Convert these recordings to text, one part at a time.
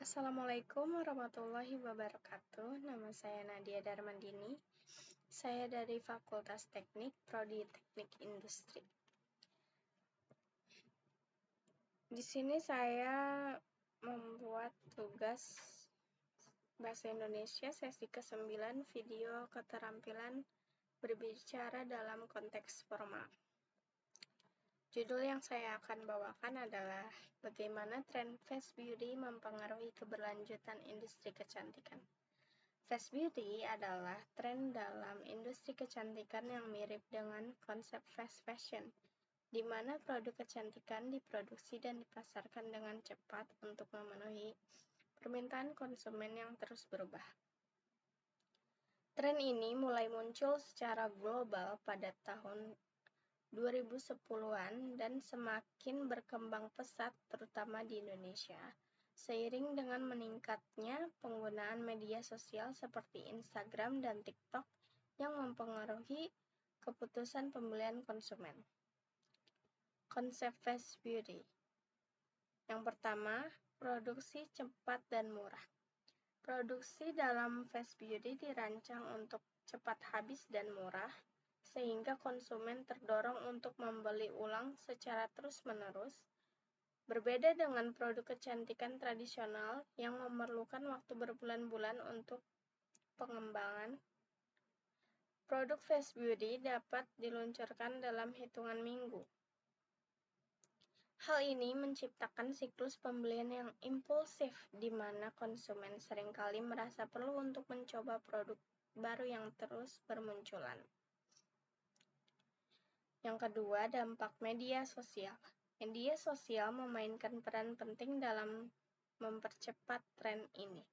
Assalamualaikum warahmatullahi wabarakatuh. Nama saya Nadia Darmandini. Saya dari Fakultas Teknik, Prodi Teknik Industri. Di sini saya membuat tugas Bahasa Indonesia sesi ke-9 video keterampilan berbicara dalam konteks formal. Judul yang saya akan bawakan adalah bagaimana tren fast beauty mempengaruhi keberlanjutan industri kecantikan. Fast beauty adalah tren dalam industri kecantikan yang mirip dengan konsep fast fashion, di mana produk kecantikan diproduksi dan dipasarkan dengan cepat untuk memenuhi permintaan konsumen yang terus berubah. Tren ini mulai muncul secara global pada tahun 2010-an dan semakin berkembang pesat terutama di Indonesia, seiring dengan meningkatnya penggunaan media sosial seperti Instagram dan TikTok yang mempengaruhi keputusan pembelian konsumen. Konsep fast beauty. Yang pertama, produksi cepat dan murah. Produksi dalam fast beauty dirancang untuk cepat habis dan murah, sehingga konsumen terdorong untuk membeli ulang secara terus-menerus. Berbeda dengan produk kecantikan tradisional yang memerlukan waktu berbulan-bulan untuk pengembangan, produk fast beauty dapat diluncurkan dalam hitungan minggu. Hal ini menciptakan siklus pembelian yang impulsif, di mana konsumen seringkali merasa perlu untuk mencoba produk baru yang terus bermunculan. Yang kedua, dampak media sosial. Media sosial memainkan peran penting dalam mempercepat tren ini.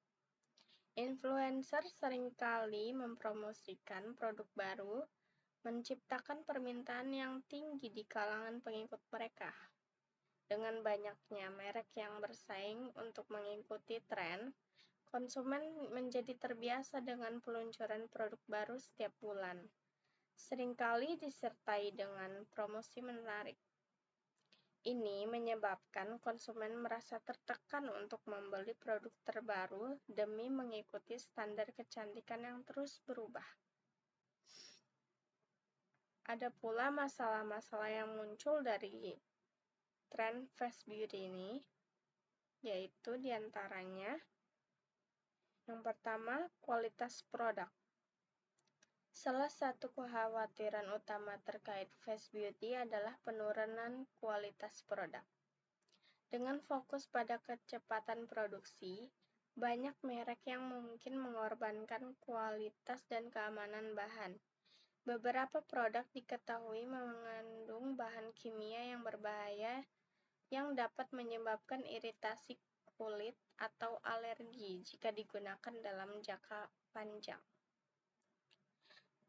Influencer seringkali mempromosikan produk baru, menciptakan permintaan yang tinggi di kalangan pengikut mereka. Dengan banyaknya merek yang bersaing untuk mengikuti tren, konsumen menjadi terbiasa dengan peluncuran produk baru setiap bulan, seringkali disertai dengan promosi menarik. Ini menyebabkan konsumen merasa tertekan untuk membeli produk terbaru demi mengikuti standar kecantikan yang terus berubah. Ada pula masalah-masalah yang muncul dari tren fast beauty ini, yaitu diantaranya yang pertama, kualitas produk. Salah satu kekhawatiran utama terkait fast beauty adalah penurunan kualitas produk. Dengan fokus pada kecepatan produksi, banyak merek yang mungkin mengorbankan kualitas dan keamanan bahan. Beberapa produk diketahui mengandung bahan kimia yang berbahaya yang dapat menyebabkan iritasi kulit atau alergi jika digunakan dalam jangka panjang.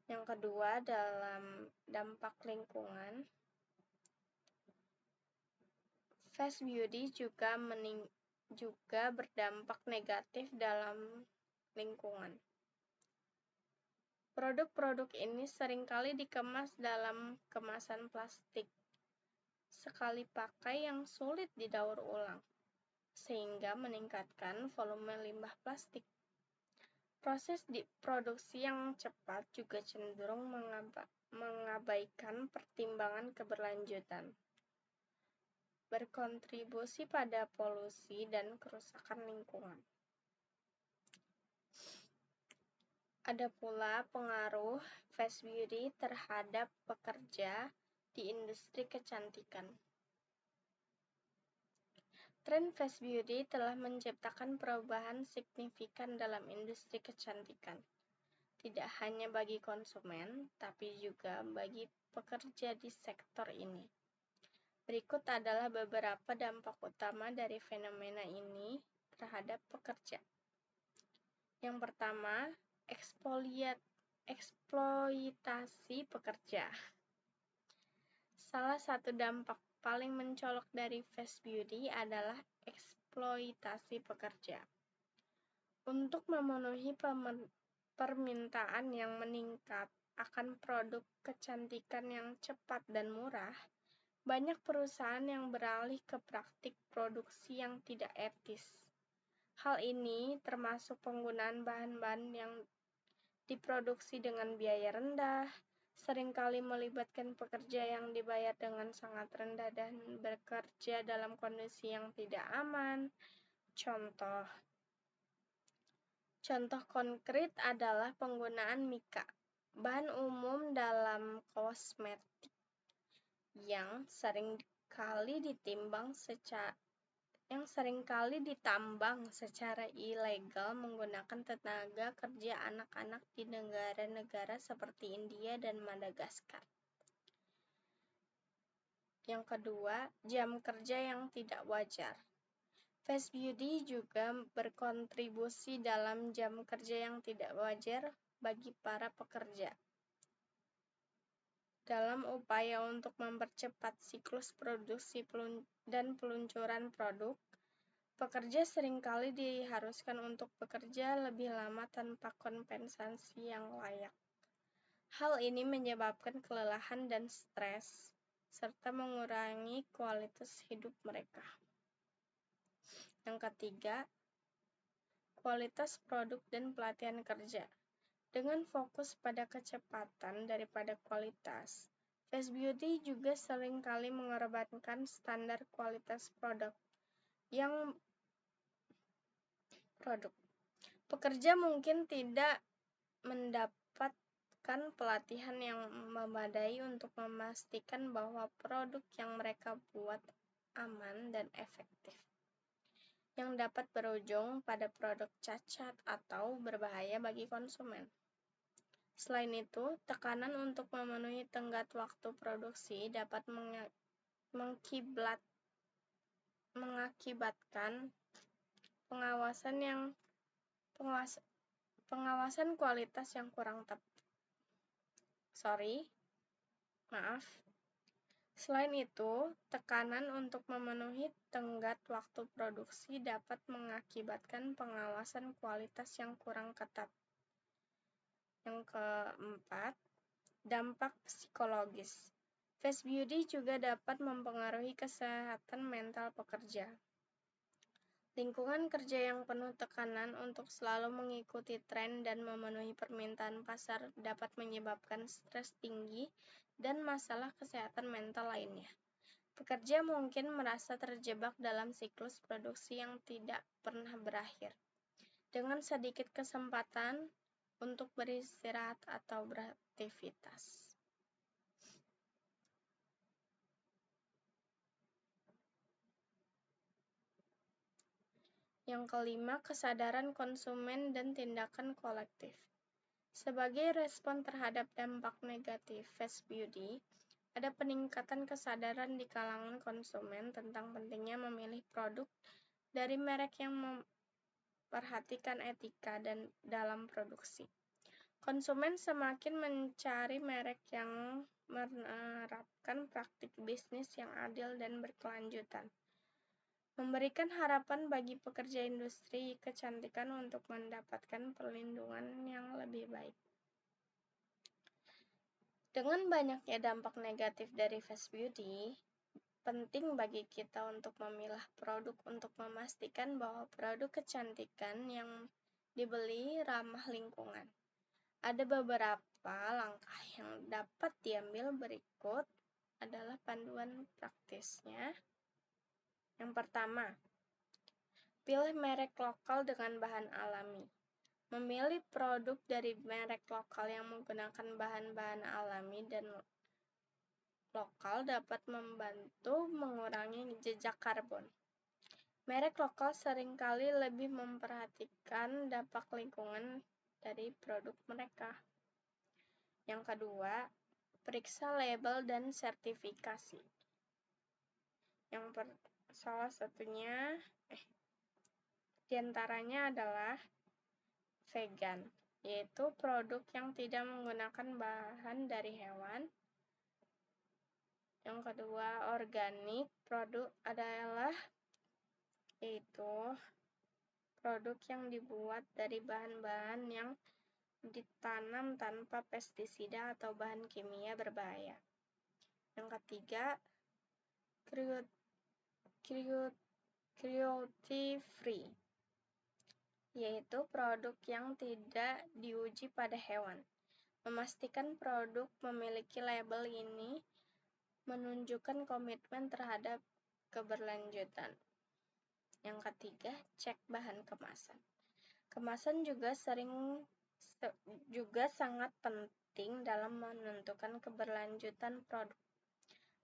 Yang kedua, dalam dampak lingkungan, fast beauty juga berdampak negatif dalam lingkungan. Produk-produk ini seringkali dikemas dalam kemasan plastik sekali pakai yang sulit didaur ulang, sehingga meningkatkan volume limbah plastik. Proses produksi yang cepat juga cenderung mengabaikan pertimbangan keberlanjutan, berkontribusi pada polusi dan kerusakan lingkungan. Ada pula pengaruh fast beauty terhadap pekerja di industri kecantikan. Tren fast beauty telah menciptakan perubahan signifikan dalam industri kecantikan, tidak hanya bagi konsumen, tapi juga bagi pekerja di sektor ini. Berikut adalah beberapa dampak utama dari fenomena ini terhadap pekerja. Yang pertama, eksploitasi pekerja. Salah satu dampak paling mencolok dari fast beauty adalah eksploitasi pekerja. Untuk memenuhi permintaan yang meningkat akan produk kecantikan yang cepat dan murah, banyak perusahaan yang beralih ke praktik produksi yang tidak etis. Hal ini termasuk penggunaan bahan-bahan yang diproduksi dengan biaya rendah, seringkali melibatkan pekerja yang dibayar dengan sangat rendah dan bekerja dalam kondisi yang tidak aman. Contoh konkret adalah penggunaan mika, bahan umum dalam kosmetik yang seringkali ditambang secara ilegal menggunakan tenaga kerja anak-anak di negara-negara seperti India dan Madagaskar. Yang kedua, jam kerja yang tidak wajar. Fast beauty juga berkontribusi dalam jam kerja yang tidak wajar bagi para pekerja. Dalam upaya untuk mempercepat siklus produksi dan peluncuran produk, pekerja seringkali diharuskan untuk bekerja lebih lama tanpa kompensasi yang layak. Hal ini menyebabkan kelelahan dan stres, serta mengurangi kualitas hidup mereka. Yang ketiga, kualitas produk dan pelatihan kerja. Dengan fokus pada kecepatan daripada kualitas, fast beauty juga seringkali mengorbankan standar kualitas produk. Pekerja mungkin tidak mendapatkan pelatihan yang memadai untuk memastikan bahwa produk yang mereka buat aman dan efektif, yang dapat berujung pada produk cacat atau berbahaya bagi konsumen. Selain itu, tekanan untuk memenuhi tenggat waktu produksi dapat mengakibatkan pengawasan kualitas yang kurang tepat. Selain itu, tekanan untuk memenuhi tenggat waktu produksi dapat mengakibatkan pengawasan kualitas yang kurang ketat. Yang keempat, dampak psikologis. Fast beauty juga dapat mempengaruhi kesehatan mental pekerja. Lingkungan kerja yang penuh tekanan untuk selalu mengikuti tren dan memenuhi permintaan pasar dapat menyebabkan stres tinggi dan masalah kesehatan mental lainnya. Pekerja mungkin merasa terjebak dalam siklus produksi yang tidak pernah berakhir, dengan sedikit kesempatan untuk beristirahat atau beraktivitas. Yang kelima, kesadaran konsumen dan tindakan kolektif. Sebagai respon terhadap dampak negatif fast beauty, ada peningkatan kesadaran di kalangan konsumen tentang pentingnya memilih produk dari merek yang memperhatikan etika dan dalam produksi. Konsumen semakin mencari merek yang menerapkan praktik bisnis yang adil dan berkelanjutan, memberikan harapan bagi pekerja industri kecantikan untuk mendapatkan perlindungan yang lebih baik. Dengan banyaknya dampak negatif dari fast beauty, penting bagi kita untuk memilah produk untuk memastikan bahwa produk kecantikan yang dibeli ramah lingkungan. Ada beberapa langkah yang dapat diambil, berikut adalah panduan praktisnya. Yang pertama, pilih merek lokal dengan bahan alami. Memilih produk dari merek lokal yang menggunakan bahan-bahan alami dan lokal dapat membantu mengurangi jejak karbon. Merek lokal seringkali lebih memperhatikan dampak lingkungan dari produk mereka. Yang kedua, periksa label dan sertifikasi. Salah satunya diantaranya adalah vegan, yaitu produk yang tidak menggunakan bahan dari hewan. Yang kedua, organik, produk adalah yaitu produk yang dibuat dari bahan-bahan yang ditanam tanpa pestisida atau bahan kimia berbahaya. Yang ketiga, cruelty free, yaitu produk yang tidak diuji pada hewan. Memastikan produk memiliki label ini menunjukkan komitmen terhadap keberlanjutan. Yang ketiga, cek bahan kemasan. Kemasan juga sangat penting dalam menentukan keberlanjutan produk.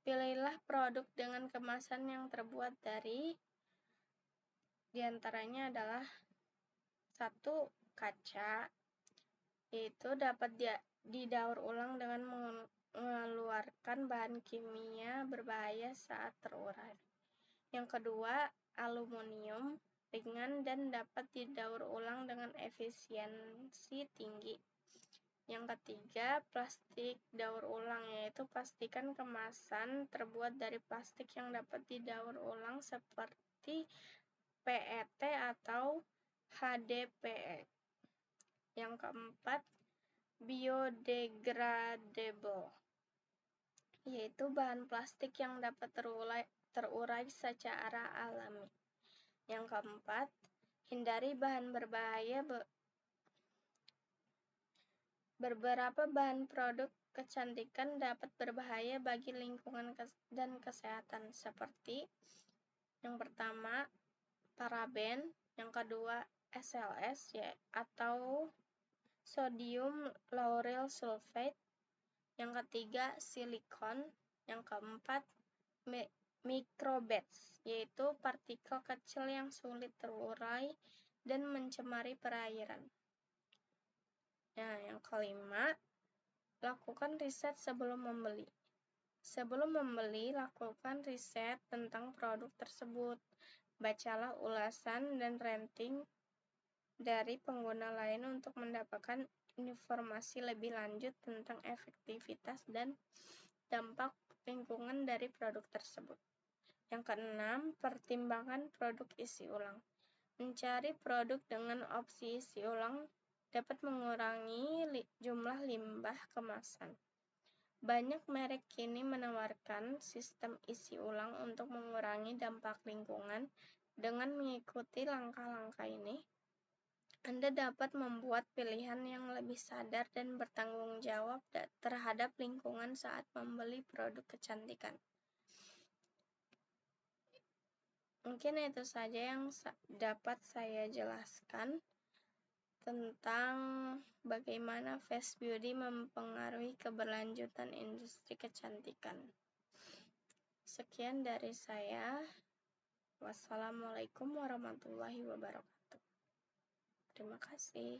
Pilihlah produk dengan kemasan yang terbuat dari diantaranya adalah 1. Kaca, yaitu dapat didaur ulang dengan mengeluarkan bahan kimia berbahaya saat terurai. Yang kedua, aluminium, ringan dan dapat didaur ulang dengan efisiensi tinggi. Yang ketiga, plastik daur ulang, yaitu pastikan kemasan terbuat dari plastik yang dapat didaur ulang seperti PET atau HDPE. Yang keempat, biodegradable, yaitu bahan plastik yang dapat terurai secara alami. Yang keempat, hindari bahan berbahaya. Beberapa bahan produk kecantikan dapat berbahaya bagi lingkungan dan kesehatan, seperti yang pertama, paraben, yang kedua, SLS atau sodium lauryl sulfate, yang ketiga, silikon, yang keempat, microbeads, yaitu partikel kecil yang sulit terurai dan mencemari perairan. Nah, yang kelima, lakukan riset sebelum membeli. Sebelum membeli, lakukan riset tentang produk tersebut. Bacalah ulasan dan rating dari pengguna lain untuk mendapatkan informasi lebih lanjut tentang efektivitas dan dampak lingkungan dari produk tersebut. Yang keenam, pertimbangkan produk isi ulang. Mencari produk dengan opsi isi ulang dapat mengurangi jumlah limbah kemasan. Banyak merek kini menawarkan sistem isi ulang untuk mengurangi dampak lingkungan. Dengan mengikuti langkah-langkah ini, Anda dapat membuat pilihan yang lebih sadar dan bertanggung jawab terhadap lingkungan saat membeli produk kecantikan. Mungkin itu saja yang dapat saya jelaskan tentang bagaimana face beauty mempengaruhi keberlanjutan industri kecantikan. Sekian dari saya. Wassalamualaikum warahmatullahi wabarakatuh. Terima kasih.